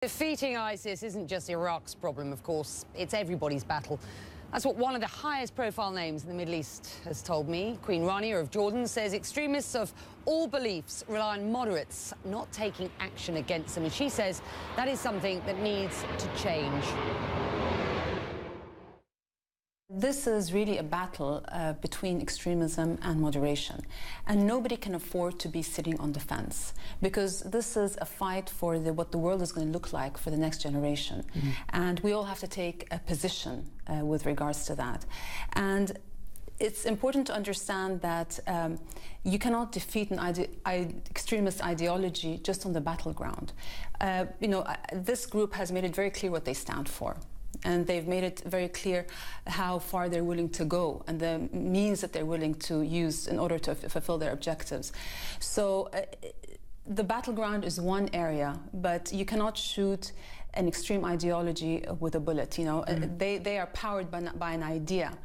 Defeating ISIS isn't just Iraq's problem, of course. It's everybody's battle. That's what one of the highest profile names in the Middle East has told me. Queen Rania of Jordan says extremists of all beliefs rely on moderates not taking action against them. And she says that is something that needs to change. This is really a battle between extremism and moderation. And nobody can afford to be sitting on the fence, because this is a fight for what the world is going to look like for the next generation. And we all have to take a position with regards to that. And it's important to understand that you cannot defeat an extremist ideology just on the battleground. This group has made it very clear what they stand for. And they've made it very clear how far they're willing to go and the means that they're willing to use in order to fulfill their objectives. So the battleground is one area, but you cannot shoot an extreme ideology with a bullet. They are powered by an idea.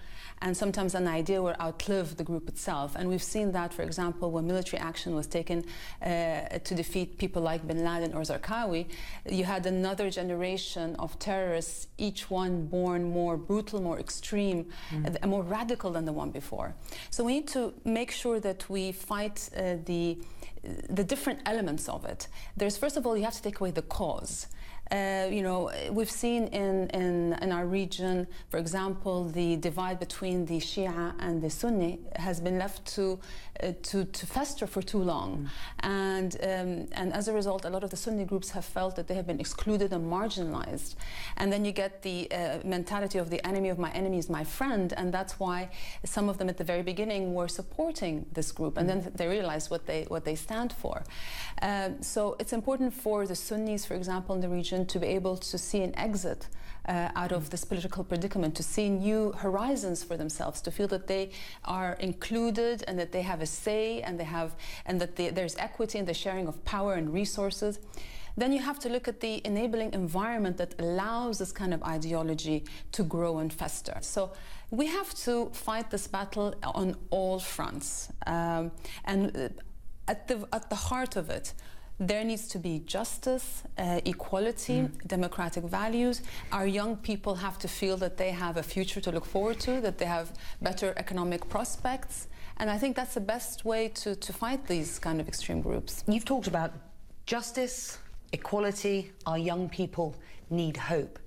And sometimes an idea will outlive the group itself. And we've seen that, for example, when military action was taken to defeat people like bin Laden or Zarqawi, you had another generation of terrorists, each one born more brutal, more extreme, and more radical than the one before. So we need to make sure that we fight the different elements of it. There's, first of all, you have to take away the cause. We've seen in our region, for example, the divide between the Shia and the Sunni has been left to fester for too long. And as a result, a lot of the Sunni groups have felt that they have been excluded and marginalized. And then you get the mentality of the enemy of my enemy is my friend, and that's why some of them at the very beginning were supporting this group, and then they realized what they stand for. So it's important for the Sunnis, for example, in the region, to be able to see an exit out of this political predicament, to see new horizons for themselves, to feel that they are included and that they have a say and that there's equity in the sharing of power and resources. Then you have to look at the enabling environment that allows this kind of ideology to grow and fester. So we have to fight this battle on all fronts. And at the heart of it, there needs to be justice, equality, democratic values. Our young people have to feel that they have a future to look forward to, that they have better economic prospects. And I think that's the best way to fight these kind of extreme groups. You've talked about justice, equality. Our young people need hope.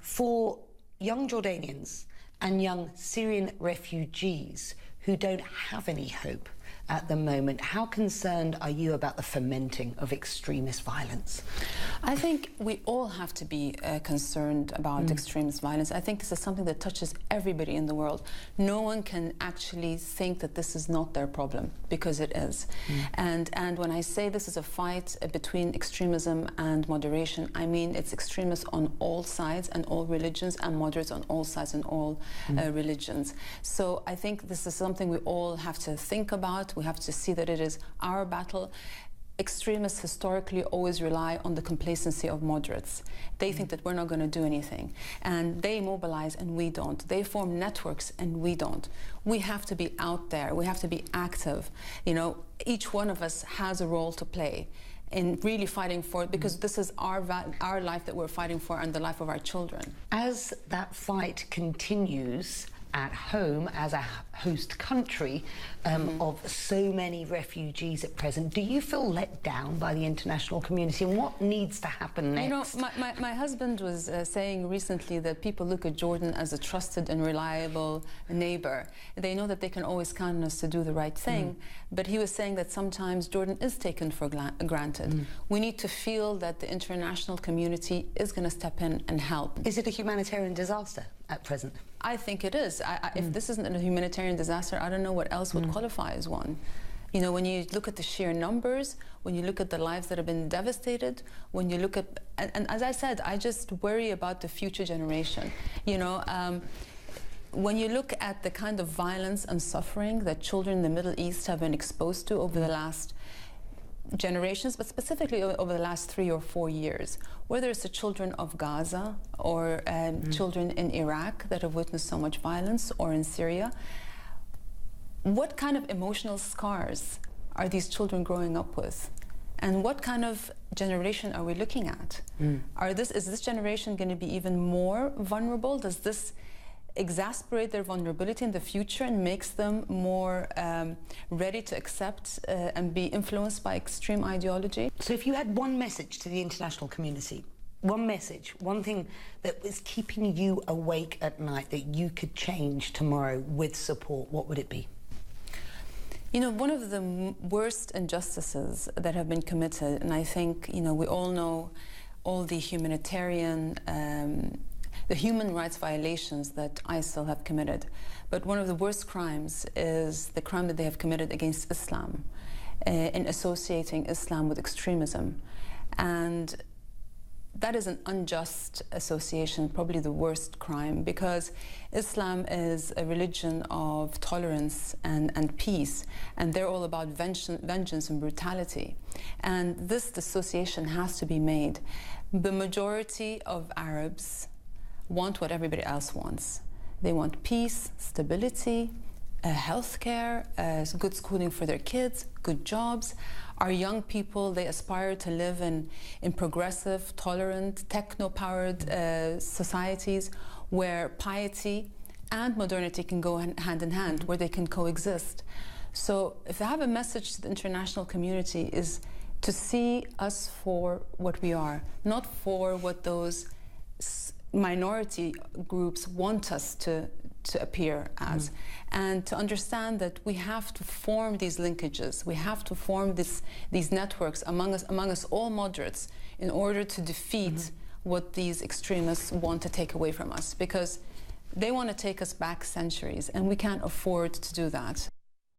For young Jordanians and young Syrian refugees who don't have any hope at the moment, how concerned are you about the fomenting of extremist violence? I think we all have to be concerned about extremist violence. I think this is something that touches everybody in the world. No one can actually think that this is not their problem, because it is. And when I say this is a fight between extremism and moderation, I mean it's extremists on all sides and all religions, and moderates on all sides and all religions. So I think this is something we all have to think about. We have to see that it is our battle. Extremists historically always rely on the complacency of moderates. They think that we're not going to do anything, and they mobilize and we don't. They form networks and we don't. We have to be out there. We have to be active. Each one of us has a role to play in really fighting for it, because this is our life that we're fighting for, and the life of our children. As that fight continues at home as a host country of so many refugees at present, do you feel let down by the international community, and what needs to happen next? My husband was saying recently that people look at Jordan as a trusted and reliable neighbor. They know that they can always count on us to do the right thing, but he was saying that sometimes Jordan is taken for granted. We need to feel that the international community is going to step in and help. Is it a humanitarian disaster at present? I think it is. If this isn't a humanitarian disaster, I don't know what else would qualify as one. When you look at the sheer numbers, when you look at the lives that have been devastated, when you look at, and as I said, I just worry about the future generation. When you look at the kind of violence and suffering that children in the Middle East have been exposed to over the last generations, but specifically over the last 3 or 4 years, whether it's the children of Gaza or children in Iraq that have witnessed so much violence, or in Syria, what kind of emotional scars are these children growing up with? And what kind of generation are we looking at? Is this generation going to be even more vulnerable? Does this exasperate their vulnerability in the future and makes them more ready to accept and be influenced by extreme ideology? So if you had one message to the international community, one message, one thing that was keeping you awake at night that you could change tomorrow with support, what would it be? You know, one of the worst injustices that have been committed, and I think, you know, we all know all the the human rights violations that ISIL have committed. But one of the worst crimes is the crime that they have committed against Islam, in associating Islam with extremism. And that is an unjust association, probably the worst crime, because Islam is a religion of tolerance and peace, and they're all about vengeance and brutality. And this dissociation has to be made. The majority of Arabs want what everybody else wants. They want peace, stability, healthcare, good schooling for their kids, good jobs. Our young people, they aspire to live in progressive, tolerant, techno-powered societies where piety and modernity can go hand in hand, where they can coexist. So if I have a message to the international community is to see us for what we are, not for what those minority groups want us to appear as, and to understand that we have to form these linkages, we have to form these networks among us all moderates in order to defeat what these extremists want to take away from us, because they want to take us back centuries and we can't afford to do that.